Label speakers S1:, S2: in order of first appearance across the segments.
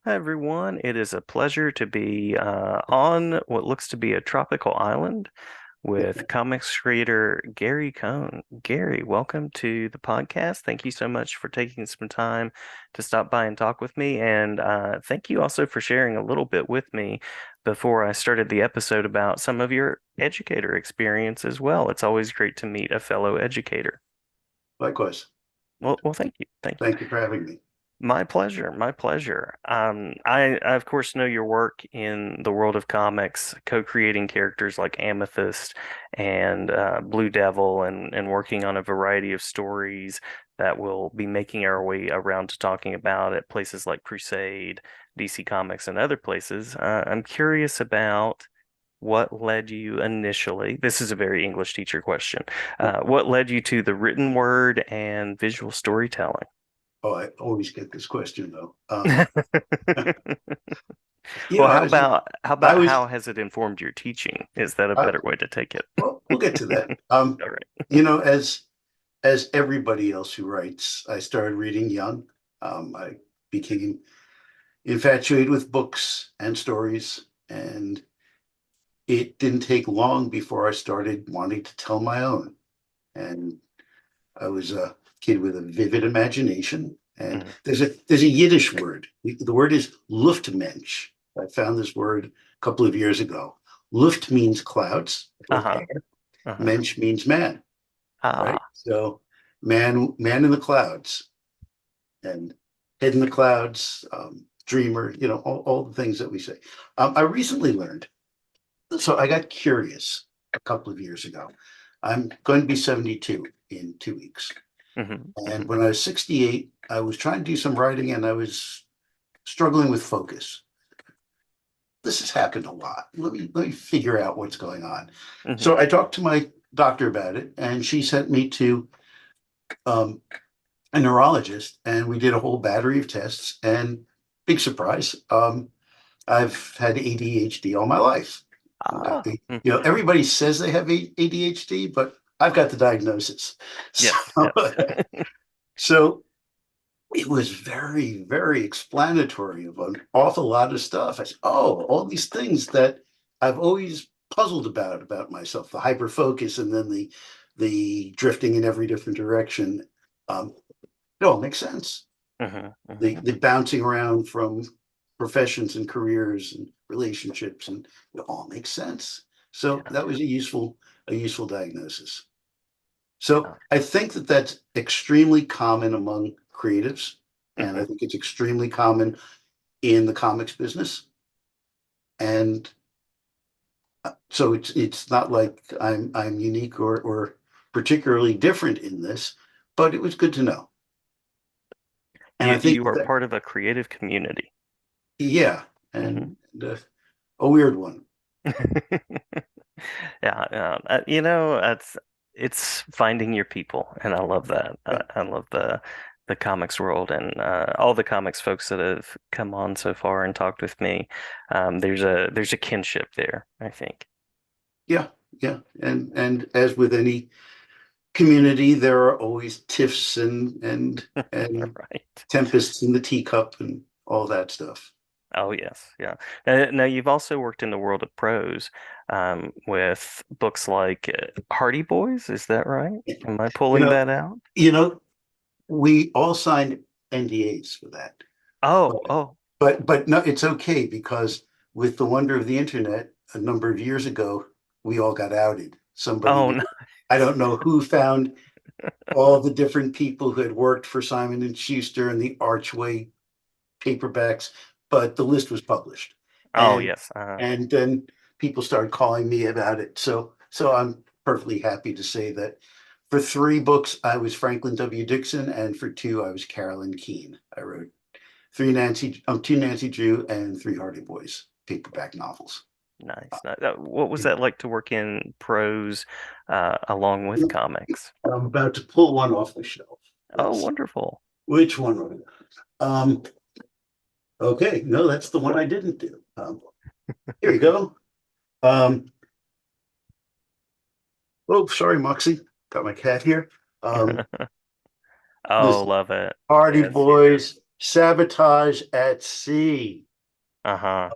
S1: Hi, everyone. It is a pleasure to be on what looks to be a tropical island with comics creator Gary Cohn. Gary, welcome to the podcast. Thank you so much for taking some time to stop by and talk with me. And thank you also for sharing a little bit with me before I started the episode about some of your educator experience as well. It's always great to meet a fellow educator.
S2: Likewise.
S1: Well, thank you. Thank you.
S2: Thank you for having me.
S1: My pleasure, my pleasure. I of course know your work in the world of comics, co-creating characters like Amethyst and Blue Devil, and working on a variety of stories that we'll be making our way around to talking about at places like Crusade, DC Comics, and other places. I'm curious about what led you initially. This is a very English teacher question. What led you to the written word and visual storytelling?
S2: Oh, I always get this question though.
S1: Well,
S2: I was,
S1: how
S2: I
S1: about
S2: was,
S1: how has it informed your teaching? Is that a
S2: I,
S1: better way to take it?
S2: well, we'll get to that.
S1: All right.
S2: You know, as everybody else who writes, I started reading young. I became infatuated with books and stories, and it didn't take long before I started wanting to tell my own. And I was a kid with a vivid imagination. And
S1: Mhm.
S2: there's a Yiddish word. The word is Luftmensch. I found this word a couple of years ago. Luft means clouds or
S1: Uh-huh.
S2: air.
S1: Uh-huh.
S2: Mensch means man, right?
S1: Ah.
S2: So man in the clouds and head in the clouds, dreamer, all the things that we say. I recently learned, so I got curious a couple of years ago. I'm going to be 72 in 2 weeks.
S1: Hmm.
S2: And
S1: Hmm.
S2: when I was 68, I was trying to do some writing and I was struggling with focus. This has happened a lot. Let me figure out what's going on. So
S1: Hmm.
S2: I talked to my doctor about it, and she sent me to um, a neurologist, and we did a whole battery of tests. And big surprise, I've had ADHD all my life. I've got
S1: Ah. Hmm.
S2: everybody says they have ADHD, but I've got the diagnosis. So,
S1: Yes, yes.
S2: so it was very, very explanatory of an awful lot of stuff. I said, oh, all these things that I've always puzzled about myself, the hyper focus and then the drifting in every different direction. It all makes sense.
S1: Hmm.
S2: The
S1: Hmm.
S2: bouncing around from professions and careers and relationships, and it all makes sense. So
S1: Yeah.
S2: that was a useful diagnosis. So
S1: Yeah.
S2: I think that that's extremely common among creatives, and I
S1: Hmm.
S2: think it's extremely common in the comics business. And so it's not like I'm unique or particularly different in this, but it was good to know. And I think
S1: You are
S2: that
S1: part of a creative community.
S2: yeah,
S1: Hmm.
S2: and a weird one.
S1: Yeah, yeah. It's finding your people, and I love that.
S2: Yeah,
S1: I love the comics world and all the comics folks that have come on so far and talked with me. There's a kinship there, I think.
S2: yeah, yeah. And as with any community, there are always tiffs and
S1: Right.
S2: tempests in the teacup and all that stuff.
S1: Oh yes, yeah. Now you've also worked in the world of prose, with books like Hardy Boys. Is that right? Am I
S2: You
S1: pulling
S2: know,
S1: that out?
S2: you know, we all signed NDAs for that.
S1: Oh,
S2: But
S1: oh,
S2: but no, it's okay because with the wonder of the internet, a number of years ago, we all got outed.
S1: oh
S2: Somebody,
S1: no.
S2: I don't know who found all the different people who had worked for Simon and Schuster and the Archway paperbacks, but the list was published.
S1: Oh
S2: And
S1: yes.
S2: and then people started calling me about it. So I'm perfectly happy to say that for 3 books, I was Franklin W. Dixon, and for 2, I was Carolyn Keene. I wrote two Nancy Drew and 3 Hardy Boys paperback novels.
S1: Nice. What was that like to work in prose along with comics?
S2: I'm about to pull one off the shelf.
S1: Oh,
S2: Let's see.
S1: wonderful.
S2: Which one? Okay, no, that's the one I didn't do. Here you go. Um, oh, sorry, Moxie. Got my cat here. Um,
S1: Oh,
S2: this
S1: love it.
S2: Hardy
S1: Yes.
S2: Boys, Sabotage at sea.
S1: Uh-huh.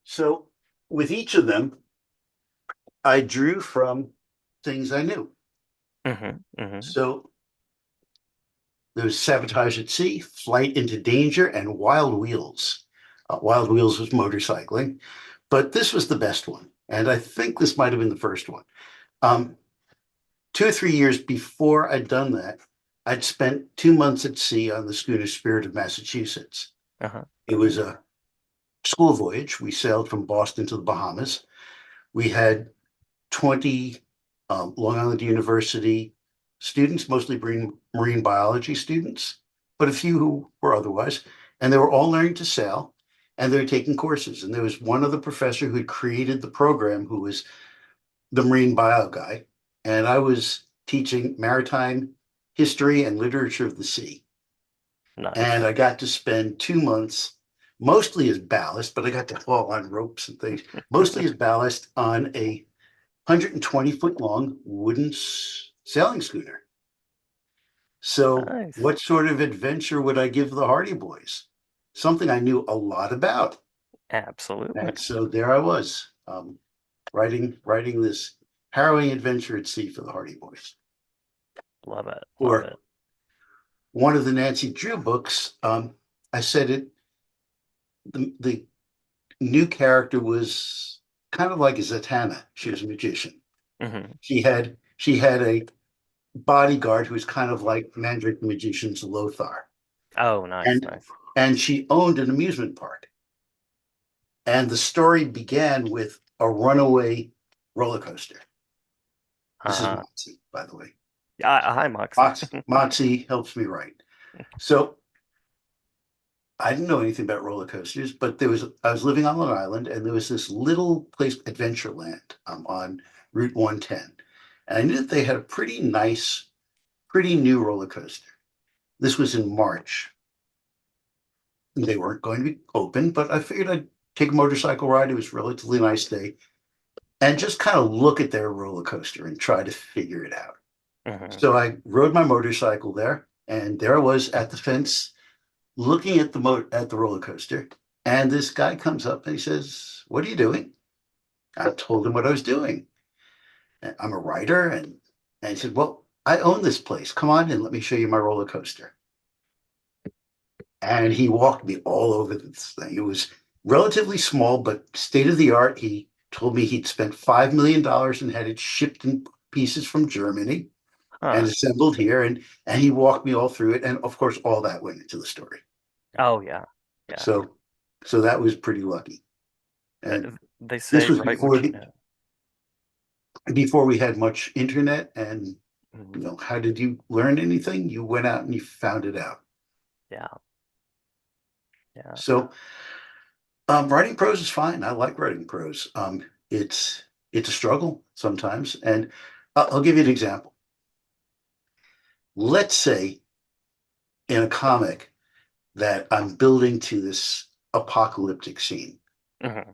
S2: So with each of them, I drew from things I knew.
S1: Mm-hmm. Mm-hmm.
S2: So there was Sabotage at Sea, Flight into Danger, and Wild Wheels. Wild Wheels was motorcycling, but this was the best one. And I think this might have been the first one. Um, 2 or 3 years before I'd done that, I'd spent 2 months at sea on the schooner Spirit of Massachusetts.
S1: Uh-huh.
S2: It was a school voyage. We sailed from Boston to the Bahamas. We had 20 Long Island University students, mostly marine biology students, but a few who were otherwise. And they were all learning to sail and they were taking courses. And there was one other professor who had created the program who was the marine bio guy. And I was teaching maritime history and literature of the sea. And
S1: Nice.
S2: I got to spend 2 months mostly as ballast, but I got to haul on ropes and things, mostly as ballast on a 120-foot long wooden sailing schooner. So,
S1: Nice.
S2: what sort of adventure would I give the Hardy Boys? Something I knew a lot about.
S1: Absolutely.
S2: And so there I was, writing this harrowing adventure at sea for the Hardy Boys.
S1: Love it. Love
S2: Or
S1: it.
S2: one of the Nancy Drew books, I said it. The new character was kind of like a Zatanna. She was a magician.
S1: Mm-hmm.
S2: She had a bodyguard who was kind of like Mandrake the Magician's Lothar.
S1: Oh, nice,
S2: And
S1: nice.
S2: and she owned an amusement park. And the story began with a runaway roller coaster. This is
S1: Uh-huh.
S2: Moxie, by the way.
S1: Hi, Moxie.
S2: Moxie helps me write. So I didn't know anything about roller coasters, but I was living on Long Island and there was this little place, Adventureland, on Route 110. And I knew that they had a pretty nice, pretty new roller coaster. This was in March. They weren't going to be open, but I figured I'd take a motorcycle ride. It was a relatively nice day and just kind of look at their roller coaster and try to figure it out.
S1: Mm-hmm.
S2: So I rode my motorcycle there, and there I was at the fence looking at the roller coaster. And this guy comes up and he says, "What are you doing?" I told him what I was doing. I'm a writer, and he said, "Well, I own this place. Come on and let me show you my roller coaster." And he walked me all over this thing. It was relatively small, but state of the art. He told me he'd spent $5 million and had it shipped in pieces from Germany and
S1: Huh.
S2: assembled here. And he walked me all through it. And of course, all that went into the story.
S1: Oh, yeah. Yeah.
S2: So, so that was pretty lucky. And
S1: They
S2: this
S1: say
S2: was
S1: write what you know.
S2: before we had much internet. And
S1: Mhm.
S2: how did you learn anything? You went out and you found it out.
S1: Yeah. Yeah.
S2: So writing prose is fine. I like writing prose. It's a struggle sometimes, and I'll give you an example. Let's say in a comic that I'm building to this apocalyptic scene.
S1: Hmm.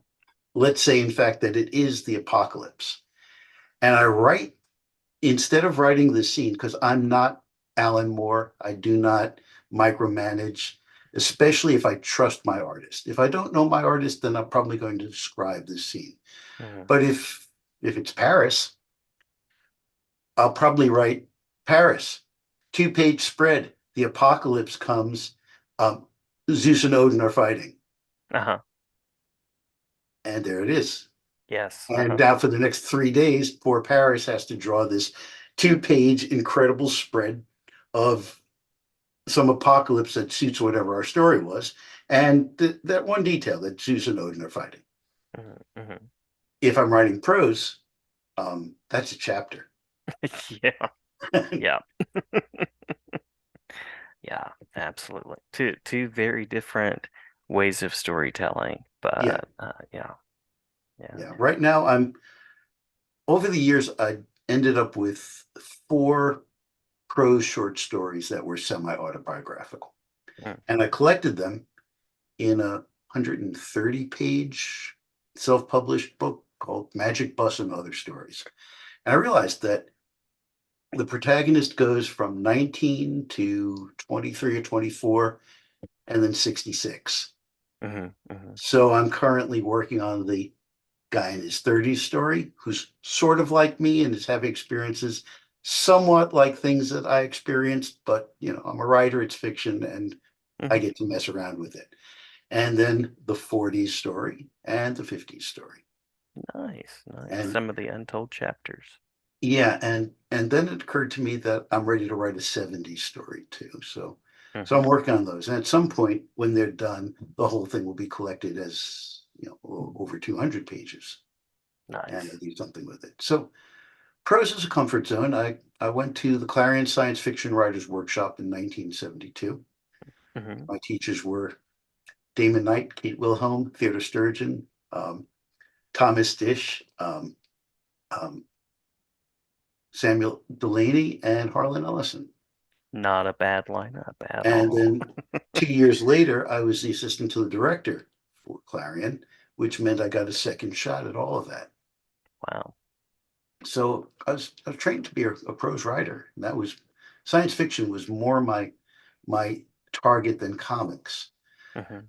S2: Let's say, in fact, that it is the apocalypse, and I write instead of writing the scene because I'm not Alan Moore. I do not micromanage, especially if I trust my artist. If I don't know my artist, then I'm probably going to describe the scene.
S1: Hmm.
S2: But if it's Paris, I'll probably write Paris, 2-page spread. The apocalypse comes. Um, Zeus and Odin are fighting,
S1: Uh-huh.
S2: and there it is.
S1: Yes.
S2: And
S1: Uh-huh.
S2: now for the next 3 days, poor Paris has to draw this 2-page incredible spread of some apocalypse that suits whatever our story was, and that one detail that Zeus and Odin are fighting.
S1: Hmm. Hmm.
S2: If I'm writing prose, that's a chapter.
S1: Yeah. Yeah. Yeah. Absolutely. Two very different ways of storytelling,
S2: Yeah,
S1: but yeah. Yeah.
S2: yeah. Right now, I'm over the years, I ended up with 4 prose short stories that were semi-autobiographical.
S1: Mm.
S2: And I collected them in a 130-page self-published book called Magic Bus and Other Stories. And I realized that The protagonist goes from 19 to 23 or 24 and then 66.
S1: Hmm. Hmm.
S2: So I'm currently working on the guy in his 30s story who's sort of like me and is having experiences somewhat like things that I experienced, but I'm a writer, it's fiction, and I
S1: Hmm.
S2: get to mess around with it. And then the 40s story and the 50s story.
S1: Nice, nice.
S2: And
S1: Some of the untold chapters.
S2: yeah, and then it occurred to me that I'm ready to write a 70s story too. So I'm
S1: Hmm.
S2: working on those. And at some point when they're done, the whole thing will be collected as, over 200 pages and I
S1: Nice.
S2: do something with it. So prose is a comfort zone. I went to the Clarion Science Fiction Writers Workshop in 1972.
S1: Hmm.
S2: My teachers were Damon Knight, Kate Wilhelm, Theodore Sturgeon, um, Thomas Dish, um, Samuel Delaney, and Harlan Ellison.
S1: Not a bad lineup at
S2: And
S1: all.
S2: then 2 years later, I was the assistant to the director for Clarion, which meant I got a second shot at all of that.
S1: Wow.
S2: So I was trained to be a prose writer. And that was science fiction was more my target than comics.
S1: Hmm.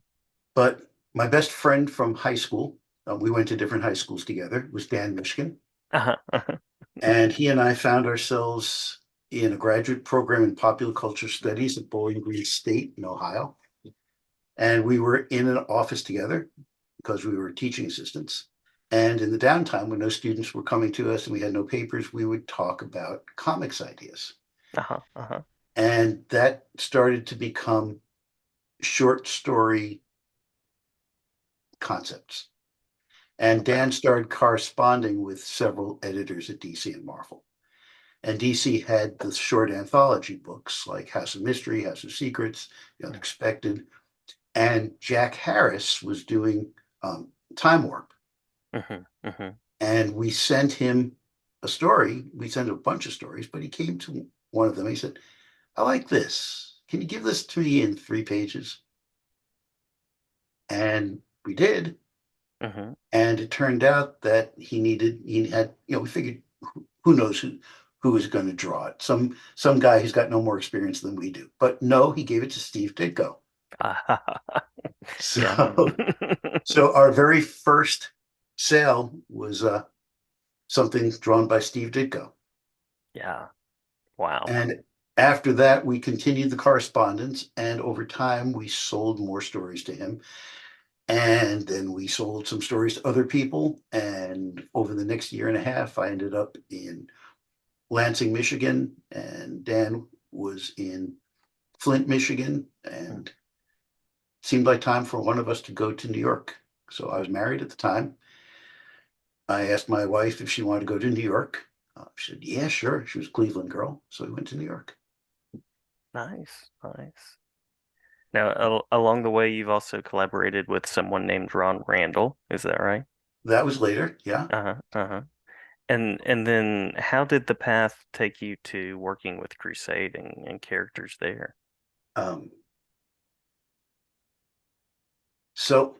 S2: But my best friend from high school, we went to different high schools together, was Dan Michigan.
S1: Uh-huh. Uh-huh.
S2: And he and I found ourselves in a graduate program in popular culture studies at Bowling Green State in Ohio. And we were in an office together because we were teaching assistants. And in the downtime, when no students were coming to us and we had no papers, we would talk about comics ideas.
S1: Uh-huh. Uh-huh.
S2: And that started to become short story concepts. And
S1: Okay.
S2: Dan started corresponding with several editors at DC and Marvel. And DC had the short anthology books like House of Mystery, House of Secrets, The Unexpected. And Jack Harris was doing Time Warp.
S1: Hmm. Hmm.
S2: And we sent him a story. We sent a bunch of stories, but he came to one of them. He said, I like this. Can you give this to me in 3 pages? And we did.
S1: Hmm.
S2: And it turned out that he had, we figured who knows who was going to draw it. Some guy who's got no more experience than we do. But no, he gave it to Steve Ditko.
S1: Yeah.
S2: So so our very first sale was something drawn by Steve Ditko.
S1: Yeah. Wow.
S2: And after that, we continued the correspondence, and over time, we sold more stories to him. And then we sold some stories to other people. And over the next year and a half, I ended up in Lansing, Michigan, and Dan was in Flint, Michigan, and it seemed like time for one of us to go to New York. So I was married at the time. I asked my wife if she wanted to go to New York. She said, yeah, sure. She was a Cleveland girl. So we went to New York.
S1: Nice. Nice. Now, along the way, you've also collaborated with someone named Ron Randall. Is that right?
S2: That was later. Yeah.
S1: Uh-huh. Uh-huh. And then how did the path take you to working with Crusade and characters there?
S2: Um, so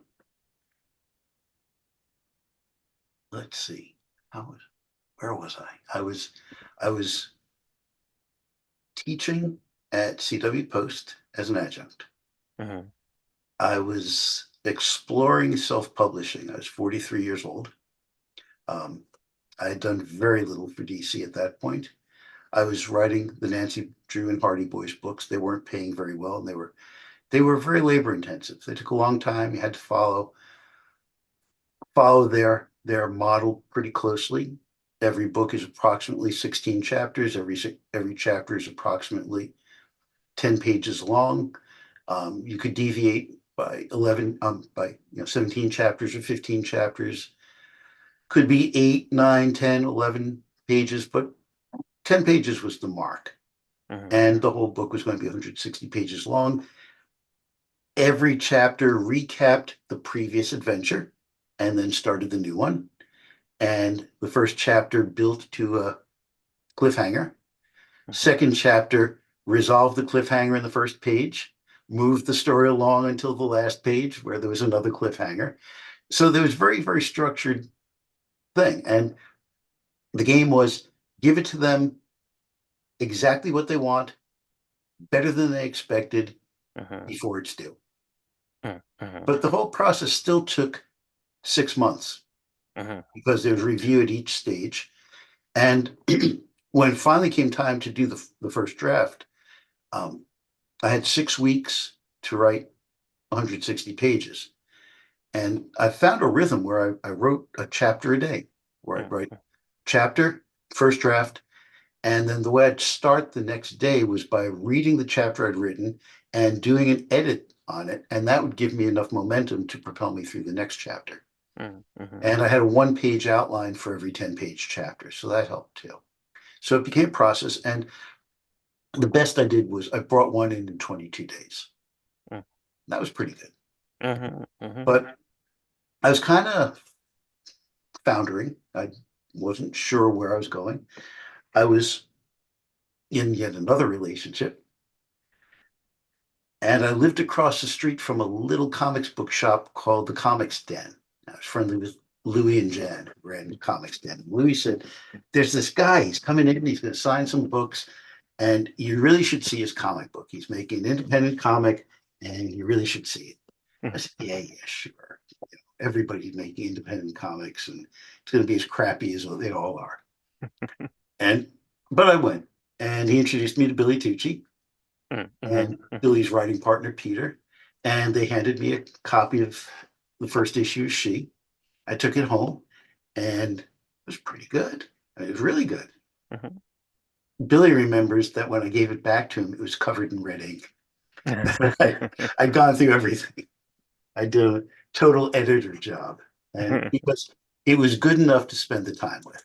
S2: let's see. Where was I? I was teaching at CW Post as an adjunct.
S1: Hmm.
S2: I was exploring self-publishing. I was 43 years old. Um, I had done very little for DC at that point. I was writing the Nancy Drew and Hardy Boys books. They weren't paying very well, and they were very labor intensive. They took a long time. You had to follow their model pretty closely. Every book is approximately 16 chapters. Every chapter is approximately 10 pages long. You could deviate by 11 by 17 chapters or 15 chapters. Could be 8, 9, 10, 11 pages, but 10 pages was the mark.
S1: Hmm.
S2: And the whole book was going to be 160 pages long. Every chapter recapped the previous adventure and then started the new one. And the first chapter built to a cliffhanger.
S1: Hmm.
S2: Second chapter resolved the cliffhanger in the first page, moved the story along until the last page where there was another cliffhanger. So there was very, very structured thing. And the game was give it to them exactly what they want, better than they expected
S1: Mhm.
S2: before it's due.
S1: Mhm. Mhm.
S2: But the whole process still took 6 months
S1: Mhm.
S2: because there was review at each stage. And when it finally came time to do the first draft, um, I had 6 weeks to write 160 pages. And I found a rhythm where I wrote a chapter a day, where I'd write
S1: Mhm.
S2: chapter, first draft, and then the way I'd start the next day was by reading the chapter I'd written and doing an edit on it. And that would give me enough momentum to propel me through the next chapter.
S1: Mhm. Mhm.
S2: And I had a 1 page outline for every 10-page chapter. So that helped too. So it became a process. And the best I did was I brought one in 22 days. That was pretty good.
S1: Mhm. Mhm.
S2: But I was kind of foundering. I wasn't sure where I was going. I was in yet another relationship, and I lived across the street from a little comics book shop called the Comics Den. I was friendly with Louis and Jan, who ran the Comics Den. And Louis said, "There's this guy. He's coming in. He's going to sign some books, and you really should see his comic book. He's making an independent comic, and you really should see it." I
S1: Mhm.
S2: said, "Yeah, yeah, sure. Everybody's making independent comics, and it's going to be as crappy as they all are." And but I went, and he introduced me to Billy Tucci
S1: Mhm.
S2: and
S1: Mhm.
S2: Billy's writing partner Peter, and they handed me a copy of the first issue of She. I took it home, and it was pretty good. It was really good.
S1: Mhm.
S2: Billy remembers that when I gave it back to him, it was covered in red ink. I,
S1: Mhm.
S2: I'd gone through everything. I did a total editor job, and because it was good enough to spend the time with.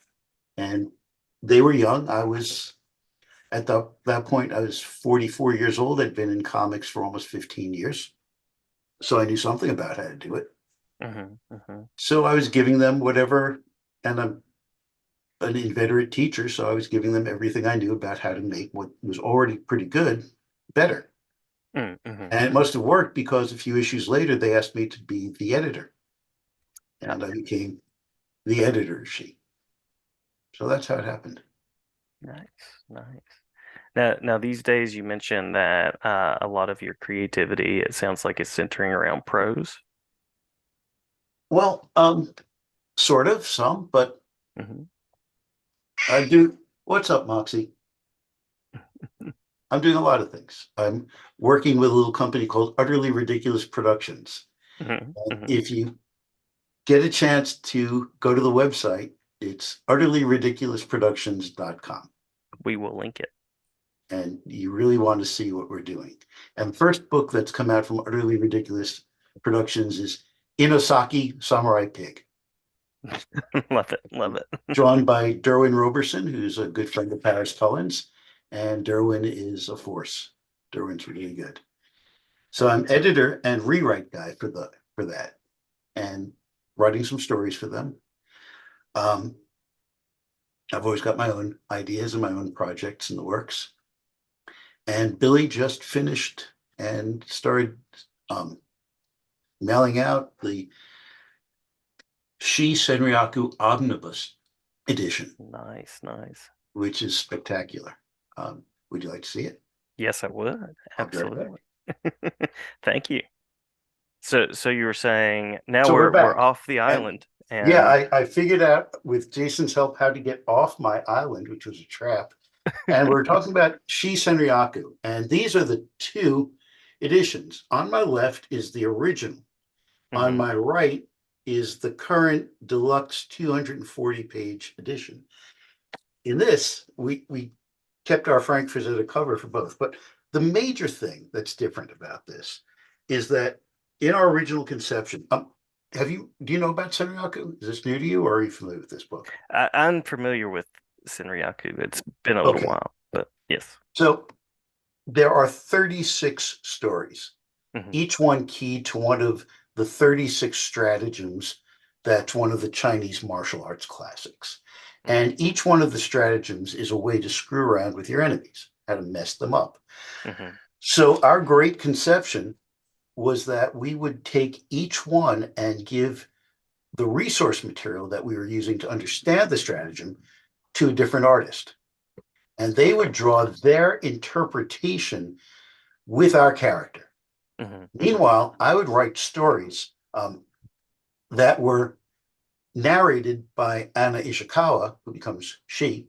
S2: And they were young. I was at that point, I was 44 years old. I'd been in comics for almost 15 years. So I knew something about how to do it.
S1: Mhm. Mhm.
S2: So I was giving them whatever, and I'm an inveterate teacher, so I was giving them everything I knew about how to make what was already pretty good better.
S1: Mhm.
S2: And it must have worked because a few issues later, they asked me to be the editor, and I became the editor sheet. So that's how it happened.
S1: Nice, nice. Now, these days you mentioned that a lot of your creativity, it sounds like it's centering around prose.
S2: Well, sort of some, but
S1: Hmm.
S2: I do. What's up, Moxie? I'm doing a lot of things. I'm working with a little company called Utterly Ridiculous Productions.
S1: Hmm.
S2: And
S1: Hmm.
S2: if you get a chance to go to the website, it's utterlyridiculousproductions.com.
S1: We will link it.
S2: And you really want to see what we're doing. And the first book that's come out from Utterly Ridiculous Productions is Inosaki Samurai Pig,
S1: Love it, love it.
S2: drawn by Derwin Roberson, who's a good friend of Paris Cullen's. And Derwin is a force. Derwin's really good. So I'm editor and rewrite guy for that, and writing some stories for them. Um, I've always got my own ideas and my own projects in the works. And Billy just finished and started um, mailing out the Shi Senryaku Omnibus edition,
S1: Nice, nice.
S2: which is spectacular. Would you like to see it?
S1: Yes, I would.
S2: I'll be right back.
S1: Absolutely. Thank you. So you were saying now
S2: So we're
S1: we're
S2: back.
S1: off the
S2: And
S1: island
S2: yeah,
S1: and
S2: I figured out with Jason's help how to get off my island, which was a trap. And we're talking about Shi Senryaku. And these are the two editions. On my left is the original. On
S1: Mhm.
S2: my right is the current deluxe 240 page edition. In this, we kept our Frankfurter cover for both. But the major thing that's different about this is that in our original conception, do you know about Senryaku? Is this new to you, or are you familiar with this book?
S1: I'm familiar with Senryaku. It's been a little
S2: Okay,
S1: while, but yes.
S2: so there are 36 stories,
S1: Hmm.
S2: each one keyed to one of the 36 stratagems that's one of the Chinese martial arts classics.
S1: Hmm.
S2: And each one of the stratagems is a way to screw around with your enemies, how to mess them up.
S1: Hmm.
S2: So, our great conception was that we would take each one and give the resource material that we were using to understand the stratagem to a different artist. and they would draw their interpretation with our character.
S1: Hmm. Hmm.
S2: Meanwhile, I would write stories that were narrated by Anna Ishikawa, who becomes she,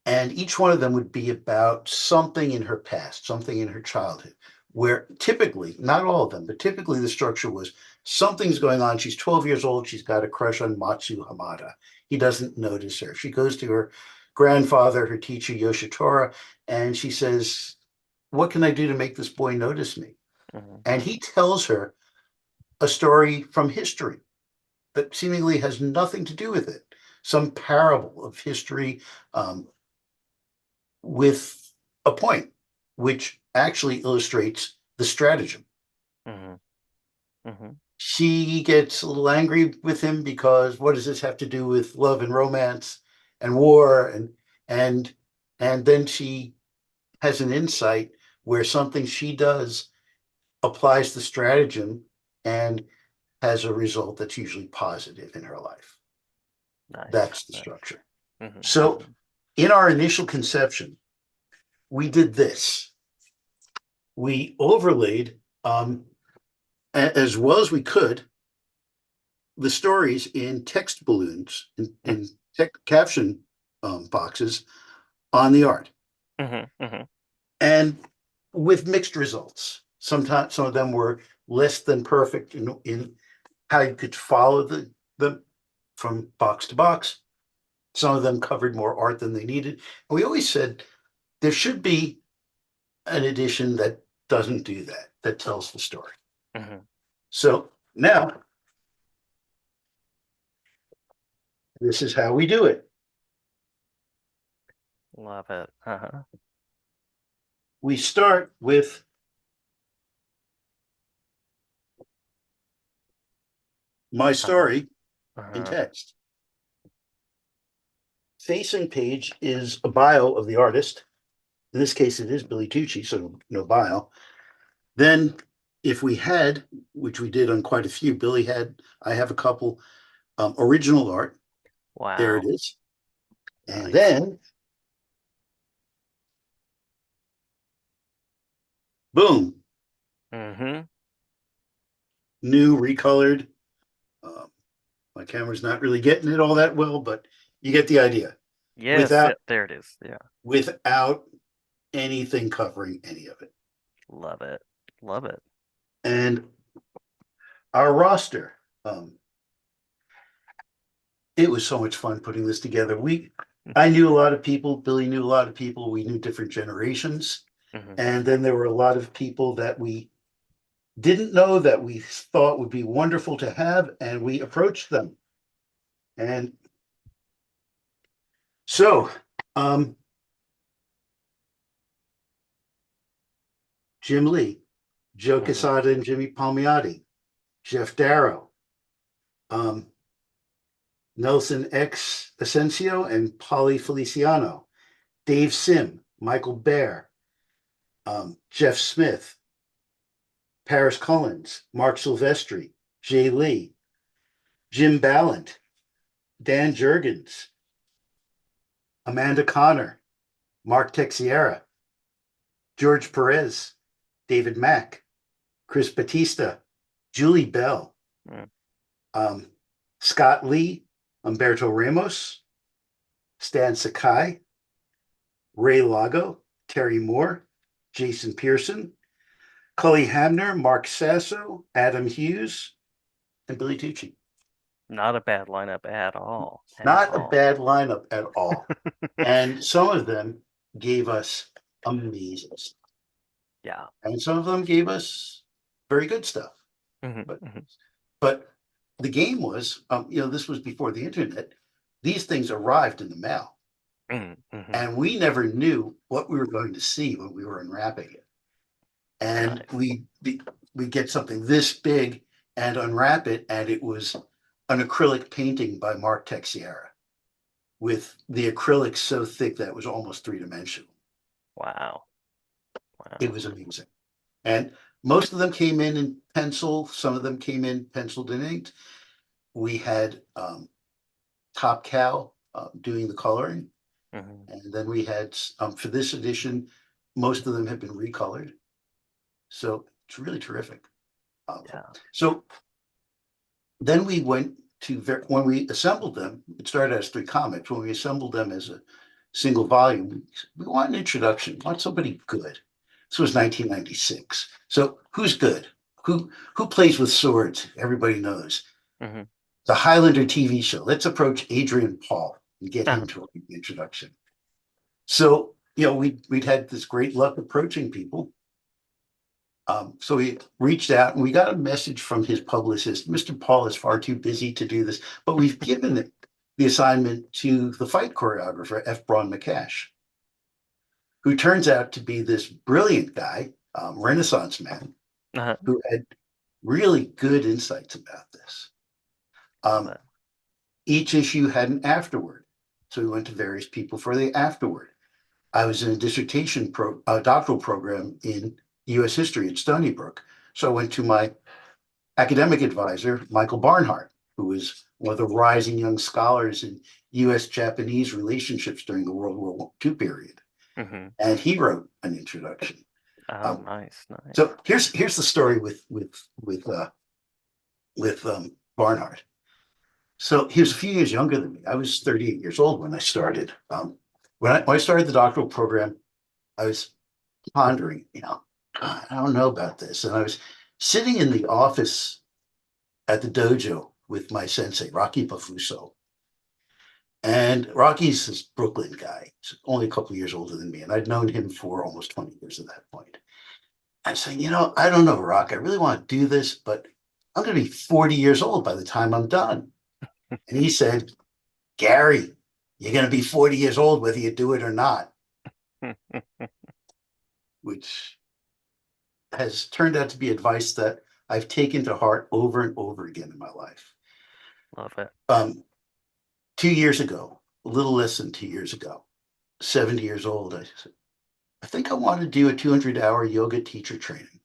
S2: and each one of them would be about something in her past, something in her childhood, where typically, not all of them, but typically the structure was something's going on. She's 12 years old. She's got a crush on Matsu Hamada. He doesn't notice her. She goes to her grandfather, her teacher, Yoshitora, and she says, "What can I do to make this boy notice me?"
S1: Hmm.
S2: And he tells her a story from history that seemingly has nothing to do with it, some parable of history, um, with a point, which actually illustrates the stratagem.
S1: Hmm. Hmm.
S2: She gets a little angry with him because what does this have to do with love and romance and war and and then she has an insight where something she does applies the stratagem and has a result that's usually positive in her life.
S1: Nice.
S2: That's the
S1: Nice.
S2: structure.
S1: Hmm.
S2: So
S1: Hmm.
S2: in our initial conception, we did this. We overlaid as well as we could the stories in text balloons in caption boxes on the art,
S1: Hmm. Hmm.
S2: and with mixed results. Sometimes some of them were less than perfect in how you could follow the from box to box. Some of them covered more art than they needed. And we always said there should be an edition that doesn't do that, that tells the story.
S1: Hmm.
S2: So now this is how we do it.
S1: Love it. Uh-huh.
S2: We start with my
S1: Uh-huh.
S2: story in
S1: Uh-huh.
S2: text. Facing page is a bio of the artist. In this case, it is Billy Tucci, so no bio. Then, if we had, which we did on quite a few, Billy had, I have a couple original art. There it
S1: Wow.
S2: is. And
S1: Nice.
S2: then, boom,
S1: Hmm.
S2: new recolored. Um, my camera's not really getting it all that well, but you get the idea.
S1: Yes,
S2: Without
S1: yep, there it is. Yeah.
S2: without anything covering any of it.
S1: Love it. Love it.
S2: And our roster, um, it was so much fun putting this together. I knew a lot of people. Billy knew a lot of people. We knew different generations,
S1: Hmm.
S2: and then there were a lot of people that we didn't know that we thought would be wonderful to have, and we approached them. And so, um, Jim Lee, Joe
S1: Hmm.
S2: Quesada, and Jimmy Palmiotti, Jeff Darrow, um, Nelson X Asensio, and Polly Feliciano, Dave Sim, Michael Bear, Jeff Smith, Paris Collins, Mark Silvestri, Jay Lee, Jim Ballant, Dan Jurgens, Amanda Connor, Mark Texiera, George Perez, David Mack, Chris Batista, Julie Bell,
S1: Hmm.
S2: um, Scott Lee, Umberto Ramos, Stan Sakai, Ray Lago, Terry Moore, Jason Pearson, Cully Hamner, Mark Sasso, Adam Hughes, and Billy Tucci.
S1: Not a bad lineup at all. At
S2: Not a
S1: all.
S2: bad lineup at all. And some of them gave us amazing stuff.
S1: Yeah.
S2: And some of them gave us very good stuff.
S1: Hmm.
S2: But
S1: Hmm.
S2: but the game was, this was before the internet. These things arrived in the mail,
S1: Hmm. Hmm.
S2: and we never knew what we were going to see when we were unwrapping it. And
S1: Nice.
S2: we get something this big and unwrap it, and it was an acrylic painting by Mark Texiera with the acrylic so thick that it was almost three-dimensional.
S1: Wow.
S2: It
S1: Wow.
S2: was amazing. And most of them came in pencil. Some of them came in penciled and inked. We had Top Cow doing the coloring.
S1: Hmm.
S2: And then we had, for this edition, most of them have been recolored. So it's really terrific. Um,
S1: Yeah.
S2: so then we went to, when we assembled them, it started as 3 comics. When we assembled them as a single volume, we want an introduction, we want somebody good. This was 1996. So who's good? Who plays with swords? Everybody knows.
S1: Hmm.
S2: The Highlander TV show. Let's approach Adrian Paul and get him to read the introduction. So, we'd had this great luck approaching people. So we reached out and we got a message from his publicist. Mr. Paul is far too busy to do this, but we've given the assignment to the fight choreographer, F. Braun McCash, who turns out to be this brilliant guy, Renaissance man,
S1: Uh-huh.
S2: who had really good insights about this.
S1: Love
S2: Um,
S1: it.
S2: each issue had an afterword. So we went to various people for the afterword. I was in a doctoral program in US history at Stony Brook. So I went to my academic advisor, Michael Barnhart, who was one of the rising young scholars in US Japanese relationships during the World War II period.
S1: Hmm.
S2: And he wrote an introduction.
S1: Oh,
S2: Um,
S1: nice, nice.
S2: so here's the story with Barnhart. So he was a few years younger than me. I was 38 years old when I started. When I started the doctoral program, I was pondering, God, I don't know about this. And I was sitting in the office at the dojo with my sensei, Rocky Pafuso. And Rocky's this Brooklyn guy. He's only a couple of years older than me. And I'd known him for almost 20 years at that point. I'm saying, I don't know, Rock. I really want to do this, but I'm going to be 40 years old by the time I'm done. And he said, Gary, you're going to be 40 years old whether you do it or not, which has turned out to be advice that I've taken to heart over and over again in my life.
S1: Love it.
S2: 2 years ago, a little less than 2 years ago, 70 years old, I said, I think I want to do a 200-hour yoga teacher training.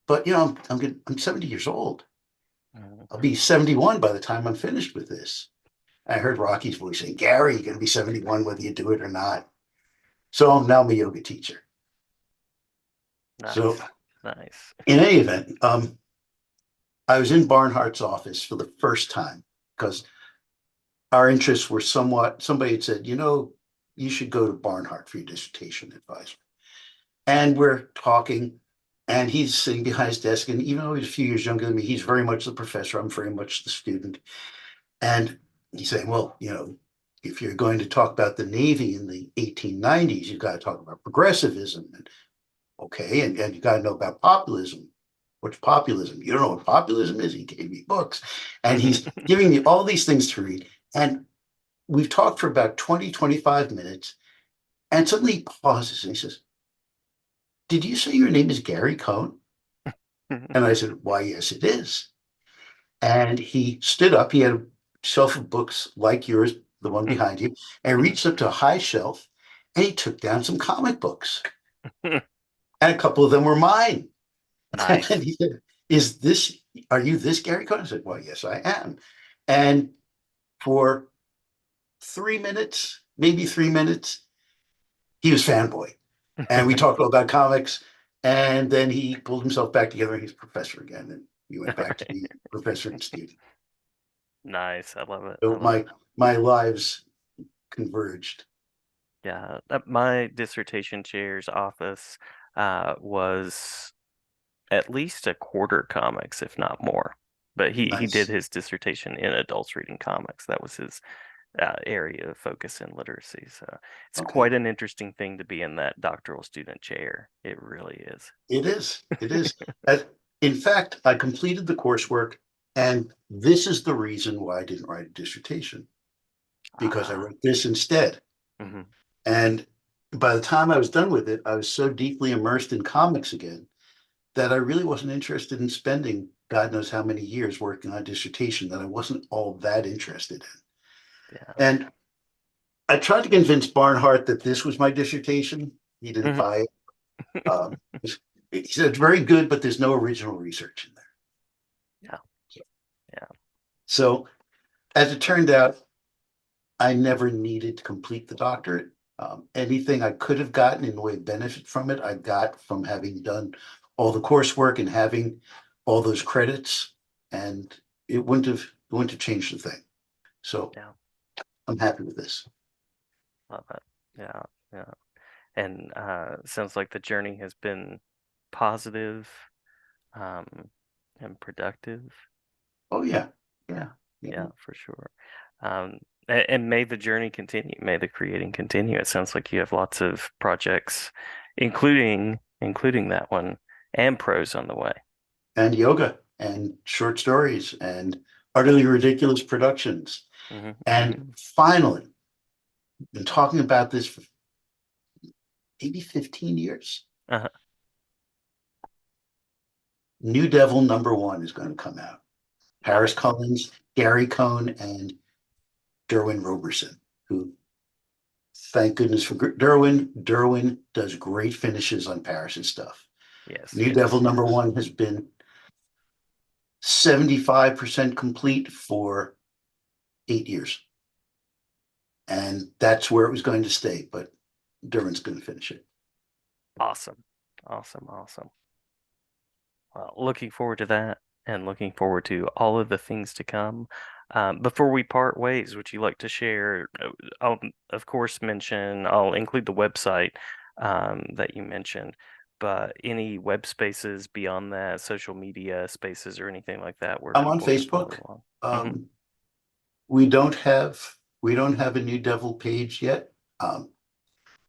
S2: But I'm 70 years old. I'll be
S1: Hmm.
S2: 71 by the time I'm finished with this. I heard Rocky's voice saying, Gary, you're going to be 71 whether you do it or not. So now I'm a yoga teacher. So
S1: Nice, nice.
S2: in any event, I was in Barnhart's office for the first time because our interests were somebody had said, you should go to Barnhart for your dissertation advisor. And we're talking, and he's sitting behind his desk. And even though he's a few years younger than me, he's very much the professor. I'm very much the student. And he's saying, well, if you're going to talk about the Navy in the 1890s, you've got to talk about progressivism. And okay, and you got to know about populism. What's populism? You don't know what populism is? He gave me books. And he's giving me all these things to read. And we've talked for about 20, 25 minutes. And suddenly he pauses and he says, did you say your name is Gary Cohn? And I said, why, yes, it is. And he stood up. He had a shelf of books like yours, the one behind you, and reached up to a high shelf and he took down some comic books. And a couple of them were mine. And
S1: Nice.
S2: he said, are you this Gary Cohn? I said, well, yes, I am. And for 3 minutes, maybe 3 minutes, he was fanboy. And we talked all about comics. And then he pulled himself back together and he's a professor again. And we went
S1: All
S2: back to
S1: right.
S2: being professor and student.
S1: Nice. I love it. I
S2: So
S1: love
S2: my
S1: it.
S2: my lives converged.
S1: Yeah. My dissertation chair's office was at least a quarter comics, if not more. But he did
S2: Nice.
S1: his dissertation in adults reading comics. That was his area of focus in literacy. So it's
S2: Okay.
S1: quite an interesting thing to be in that doctoral student chair. It really is.
S2: It is. It is. As, in fact, I completed the coursework, and this is the reason why I didn't write a dissertation, because I
S1: Ah.
S2: wrote this instead.
S1: Hmm.
S2: And by the time I was done with it, I was so deeply immersed in comics again that I really wasn't interested in spending God knows how many years working on a dissertation that I wasn't all that interested
S1: Yeah.
S2: in. And I tried to convince Barnhart that this was my dissertation. He didn't
S1: Hmm.
S2: buy it. Um, he said it's very good, but there's no original research in there.
S1: Yeah. Yeah.
S2: So as it turned out, I never needed to complete the doctorate. Anything I could have gotten in the way of benefit from it, I got from having done all the coursework and having all those credits, and it wouldn't have changed a thing. So
S1: Yeah,
S2: I'm happy with this.
S1: love it. Yeah, yeah. And sounds like the journey has been positive, um, and productive.
S2: Oh yeah,
S1: Yeah,
S2: yeah, yeah.
S1: yeah, for sure. And may the journey continue. May the creating continue. It sounds like you have lots of projects, including that one, and prose on the way.
S2: And yoga and short stories and utterly ridiculous productions.
S1: Hmm.
S2: And
S1: Hmm.
S2: finally, been talking about this for maybe 15 years.
S1: Uh-huh.
S2: New Devil #1 is going to come out. Paris
S1: Nice.
S2: Cullins, Gary Cohn, and Derwin Roberson, who, thank goodness for Derwin. Derwin does great finishes on Paris's stuff.
S1: Yes,
S2: New
S1: yes,
S2: Devil number
S1: yes.
S2: one has been 75% complete for 8 years. And that's where it was going to stay, but Derwin's going to finish it.
S1: Awesome. Awesome, awesome. Well, looking forward to that and looking forward to all of the things to come. Before we part ways, would you like to share? I'll, of course, I'll include the website that you mentioned, but any web spaces beyond that, social media spaces or anything like that where
S2: I'm on
S1: people can
S2: Facebook.
S1: follow along? Hmm.
S2: Um, we don't have a New Devil page yet. Um,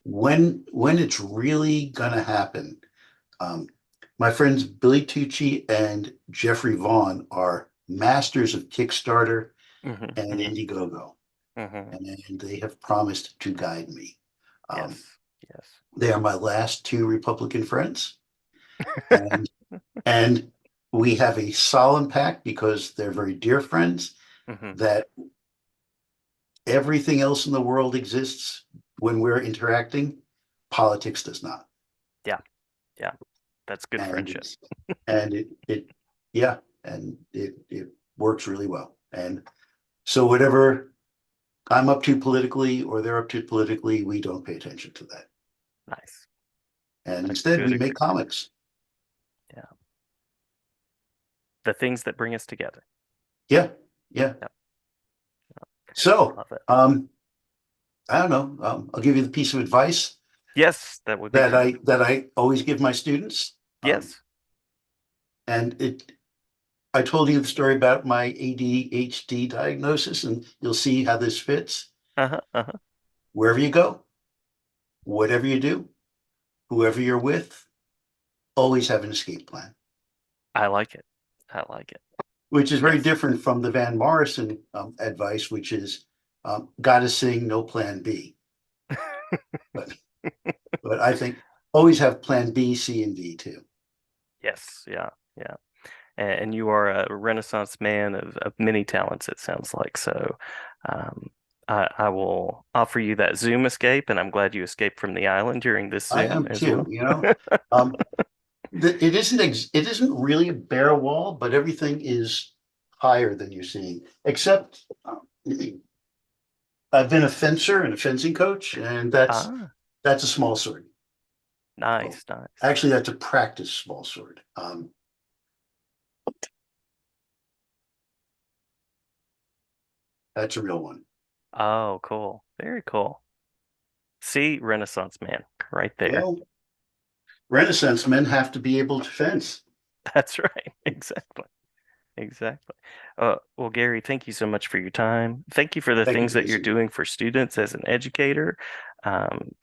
S2: when it's really gonna happen, um, my friends Billy Tucci and Jeffrey Vaughn are masters of Kickstarter
S1: Hmm.
S2: and
S1: Hmm.
S2: Indiegogo,
S1: Hmm.
S2: and they have promised to guide me. Um,
S1: Yes, yes.
S2: they are my last two Republican friends, and and we have a solemn pact because they're very dear friends
S1: Hmm.
S2: that everything else in the world exists when we're interacting. Politics does not.
S1: Yeah, yeah. That's good
S2: And
S1: friendship.
S2: it's and it yeah, and it works really well. And so whatever I'm up to politically or they're up to politically, we don't pay attention to that.
S1: Nice.
S2: And
S1: A
S2: instead
S1: good
S2: we make
S1: agreement.
S2: comics.
S1: Yeah. The things that bring us together.
S2: Yeah, yeah.
S1: Yep.
S2: So
S1: Love it.
S2: I don't know. I'll give you the piece of advice
S1: Yes, that would be
S2: that
S1: great.
S2: I always give my students.
S1: Yes.
S2: And I told you the story about my ADHD diagnosis, and you'll see how this fits.
S1: Uh-huh. Uh-huh.
S2: Wherever you go, whatever you do, whoever you're with, always have an escape plan,
S1: I like it. I like it.
S2: which is very
S1: Yes.
S2: different from the Van Morrison advice, which is got to sing, no plan B. But but I think always have plan B, C, and D too.
S1: Yes. Yeah. Yeah. And you are a Renaissance man of many talents, it sounds like. So um, I will offer you that Zoom escape, and I'm glad you escaped from the island during this
S2: I
S1: Zoom
S2: am
S1: as
S2: too.
S1: well.
S2: Um, it isn't really a bare wall, but everything is higher than you're seeing, except I've been a fencer and a fencing coach, and that's
S1: Ah,
S2: that's a small sword. Well,
S1: nice, nice.
S2: actually, that's a practice small sword. That's a real one.
S1: Oh, cool. Very cool. See, Renaissance man, right there.
S2: Well, Renaissance men have to be able to fence.
S1: That's right. Exactly. Exactly. Well, Gary, thank you so much for your time. Thank you for the
S2: Thank you,
S1: things that you're
S2: Jason.
S1: doing for students as an educator.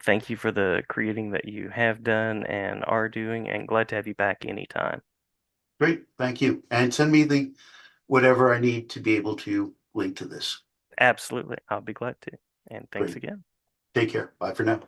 S1: Thank you for the creating that you have done and are doing, and glad to have you back anytime.
S2: Great, thank you. And send me the whatever I need to be able to link to this.
S1: Absolutely. I'll be glad to. And thanks
S2: Great.
S1: again.
S2: Take care. Bye for now.